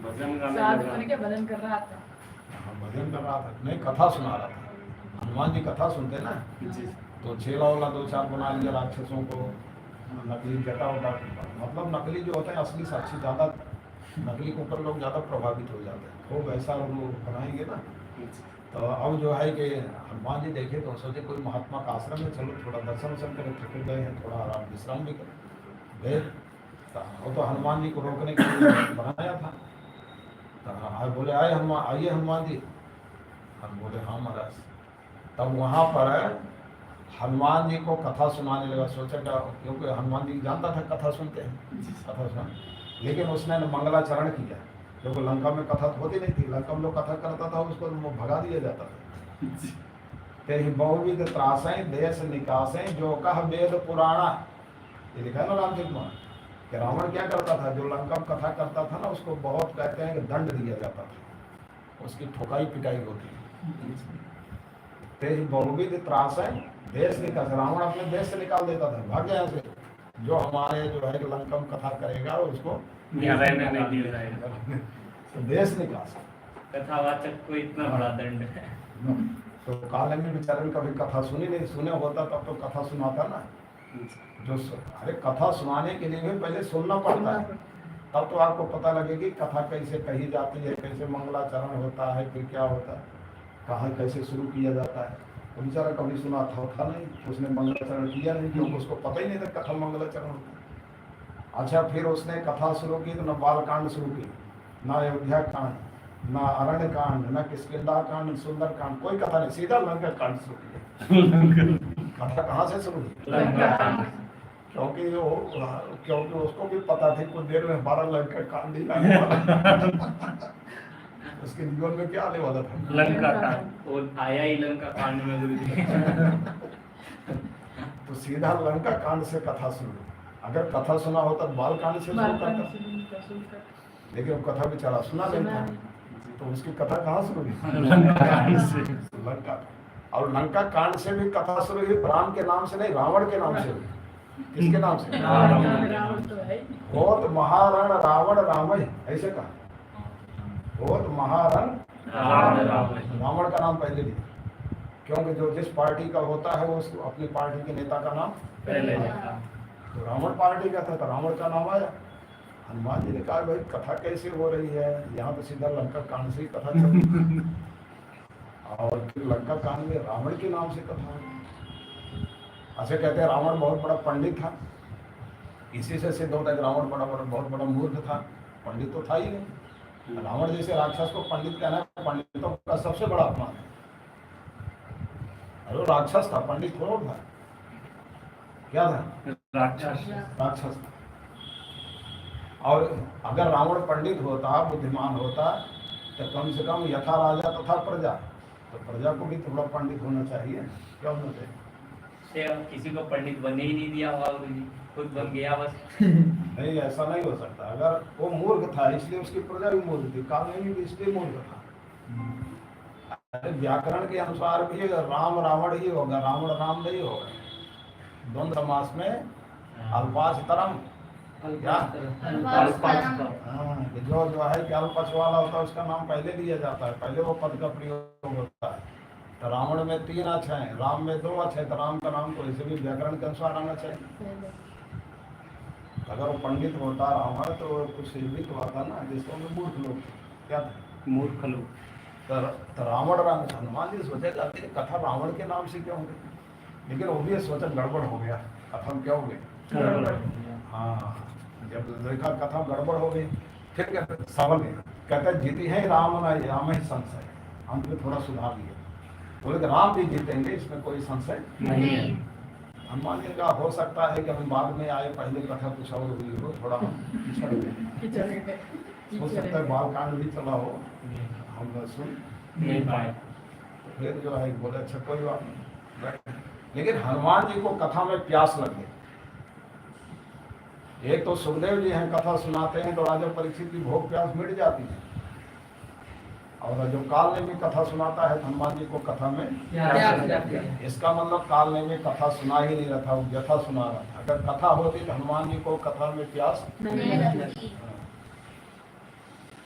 भजन गाने साधु लगा। बन के भजन कर रहा था। हाँ, भजन कर रहा था, नहीं कथा सुना रहा था। हनुमान जी कथा सुनते ना, जी तो छेला वाला दो चार बना लिया राक्षसों को, नकली जटा होता, मतलब नकली जो होते हैं असली साक्षी ज़्यादा, नकली के ऊपर लोग ज़्यादा प्रभावित हो जाते हैं, खूब ऐसा वो बनाएंगे ना। तो अब जो है कि हनुमान जी देखे तो सोचे कोई महात्मा का आश्रम में चलो थोड़ा दर्शन वर्शन करें, थके गए हैं, थोड़ा आराम विश्राम भी करें। गए तो वो तो हनुमान जी को रोकने के लिए बनाया था। तो बोले आए हनुमान, आइए हनुमान जी। हम बोले हाँ महाराज। तब वहाँ पर हनुमान जी को कथा सुनाने लगा। सोचा क्या, क्योंकि हनुमान जी जानता था कथा सुनते हैं, कथा सुना, लेकिन उसने मंगलाचरण किया, क्योंकि लंका में कथा तो होती नहीं थी। लंका में लोग कथा करता था उसको भगा दिया जाता था। तेहि बहुविध त्रासें देश निकासें जो कह वेद पुराणा, ये लिखा है ना रामचरित मानस कि रावण क्या करता था, जो लंका में कथा करता था ना उसको बहुत कहते हैं कि दंड दिया जाता था, उसकी ठोकाई पिटाई होती है। तेहि बहुविध त्रासें देश निकास, रावण अपने देश से निकाल देता था, भाग गया से, जो हमारे जो है लंका में कथा करेगा उसको यहाँ रहने नहीं दिया जाएगा। तो देश निकास। कथावाचक को इतना बड़ा दंड है। तो काले में बेचारे कभी कथा सुनी नहीं, सुने होता तब तो कथा सुनाता ना। जो अरे कथा सुनाने के लिए भी पहले सुनना पड़ता है, तब तो आपको पता लगेगी कथा कैसे कही जाती है, कैसे मंगलाचरण होता है, फिर क्या होता है, कहाँ कैसे शुरू किया जाता है। तो बेचारा कभी सुना था नहीं, उसने मंगलाचरण किया नहीं, क्योंकि उसको पता ही नहीं था कथा मंगलाचरण होता है। अच्छा, फिर उसने कथा शुरू की तो न बालकांड शुरू की, न अयोध्या कांड, न अरण्य कांड, न किष्किंधा कांड, सुंदर कांड, कोई कथा नहीं, सीधा लंका कांड शुरू किया। कथा कहाँ से शुरू हुई? क्योंकि उसको भी पता थी कुछ देर में 12 लंका कांड ही आने वाला। उसके जीवन में क्या आने वाला था? लंका कांड, और आया ही लंका कांड में गुरु जी। तो सीधा लंका कांड से कथा शुरू। अगर कथा सुना होता तो बाल कांड से शुरू करता, लेकिन वो कथा बेचारा सुना नहीं था, तो उसकी कथा कहाँ शुरू हुई? लंका। और लंका कांड से भी कथा शुरू हुई राम के नाम से नहीं, रावण के नाम से हुई। किसके नाम से? रावण तो है। बहुत महारण रावण रामय, ऐसे कहा, बहुत महारण रावण का नाम पहले लिया, क्योंकि जो जिस पार्टी का होता है वो अपनी पार्टी के नेता का नाम पहले तो रावण पार्टी का था तो रावण का नाम आया। हनुमान जी ने कहा भाई कथा कैसे हो रही है, यहाँ तो सीधा लंका कांड से ही कथा चल रही है। और फिर लंका कांड में रावण के नाम से कथा हुई। ऐसे कहते हैं रावण बहुत बड़ा पंडित था, इसी से सिद्ध होता है कि रावण बहुत बड़ा मूर्ख था, पंडित तो था ही नहीं। रावण जैसे राक्षस को पंडित कहना है, पंडितों का सबसे बड़ा अपमान है। अरे राक्षस था, पंडित थोड़ा था, क्या था? राक्षस था। और अगर रावण पंडित होता, बुद्धिमान होता, तो कम से कम यथा राजा तथा प्रजा, तो प्रजा को भी थोड़ा पंडित होना चाहिए, क्या होना चाहिए? किसी को पंडित बनने ही नहीं दिया होगा गुरु जी, खुद बन गया बस। नहीं, ऐसा नहीं हो सकता। अगर वो मूर्ख था इसलिए उसकी प्रजा भी मूर्ख थी, काल भी इसलिए मूर्ख था। अरे व्याकरण के अनुसार भी राम रावण ही होगा, रावण राम नहीं होगा। द्वंद्व समास में अल्पाचतरम, क्या जो है कि अल्पच वाला होता है उसका नाम पहले लिया जाता है, पहले वो पद का प्रयोग होता है। तो रावण में 3 अक्षर हैं, राम में 2 अक्षर, तो राम का नाम तो इसे भी व्याकरण के अनुसार आना चाहिए। अगर वो पंडित होता रावण तो कुछ सीमित तो आता ना, जिसको में मूर्ख लोग, क्या था? मूर्ख लोग। तो रावण राम, हनुमान जी सोचे जाते हैं कथा रावण के नाम से क्यों हो गई, लेकिन वो भी सोचा गड़बड़ हो गया, कथा क्या हो गई? हाँ, जब देखा कथा गड़बड़ हो गई, फिर कहते सवाल कहते जीती है राम ही संशय, अंत में थोड़ा सुधार दिया, बोले कि राम भी जीतेंगे, इसमें कोई संशय नहीं है। हनुमान जी का हो सकता है कि हम बाद में आए, पहले कथा कुछ और हुई हो, थोड़ा हम पिछड़ गए, हो सकता है बाल कांड भी चला हो, हम सुन नहीं पाए। फिर जो है बोले अच्छा कोई बात नहीं। लेकिन हनुमान जी को कथा में प्यास लग गई। एक तो सुखदेव जी हैं, कथा सुनाते हैं तो राजा परीक्षित की भोग प्यास मिट जाती है, और जो काल ने भी कथा सुनाता है हनुमान जी को कथा में इसका मतलब काल ने भी कथा सुना ही नहीं रहा था, वो व्यथा सुना रहा था। अगर कथा होती तो हनुमान जी को कथा में प्यास नहीं।